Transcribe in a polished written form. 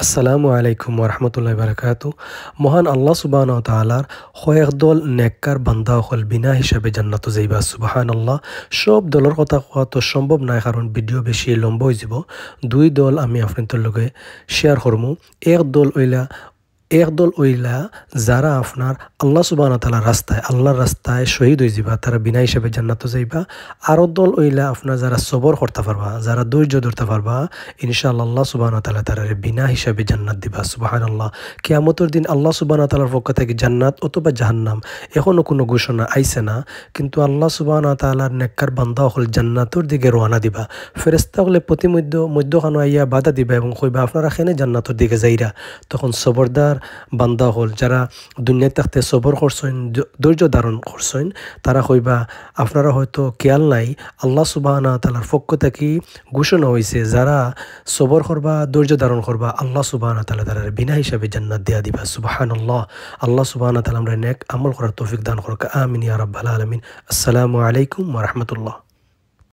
আসসালামু আলাইকুম ওরহমতুল্লাহি বারাকাতু। মহান আল্লাহ সুবহানাহু ওয়া তাআলার কয়েক দল নেককার বান্দা হল বিনা হিসাবে জান্নাত যাইবা। সুবহানাল্লাহ। সব দলের কথা কোয়া তো সম্ভব নয়, কারণ ভিডিও বেশি লম্বা হয়ে যাব। দুই দল আমি আপনাদের লগে শেয়ার করবো। এক দল ওইলা যারা আপনার আল্লাহ সুবহানাহু ওয়া তাআলার রাস্তায় আল্লাহর রাস্তায় শহীদ হয়ে যাবা, তারা বিনা হিসাবে জান্নাত যাইবা। আরও দল ওইলা আপনার যারা সবর করতে পারবা, যারা ধৈর্য ধরতে পারবা, ইনশাআল্লাহ আল্লাহ সুবহানাহু ওয়া তাআলা তারা বিনা হিসাবে জান্নাত দিবা। সুবহানাল্লাহ। কিয়ামতের দিন আল্লাহ সুবহানাহু ওয়া তাআলার পক্ষ থেকে জান্নাত অথবা জাহান্নাম এখনও কোনো ঘোষণা আইছে না, কিন্তু আল্লাহ সুবহানাহু ওয়া তাআলার নেককার বান্দা হল জান্নাতের দিকে রওনা দিবা। ফেরেশতা হলে মধ্যখানো আইয়া বাধা দিবা এবং কইবা আপনারা এখানে জান্নাতের দিকে যাইরা। তখন সবরদার বান্দা হল যারা দুনিয়া থাকতে সবর করছেন, ধৈর্য ধারণ করছেন, তারা কইবা আপনারা হয়তো খেয়াল নাই, আল্লাহ সুবহানাহু ওয়া তাআলার পক্ষ থেকে ঘোষণা হয়েছে যারা সবর করবা, ধৈর্য ধারণ করবা, আল্লাহ সুবহানাহু ওয়া তাআলা তারা বিনা হিসাবে জান্নাত দিয়া দিবা। সুবহানাল্লাহ। আল্লাহ সুবহানাহু ওয়া তাআলা আমরা নেক আমল করার তৌফিক দান করুক। আমিন ইয়া রাব্বাল আলামিন। আসসালামু আলাইকুম ওয়া রাহমাতুল্লাহ।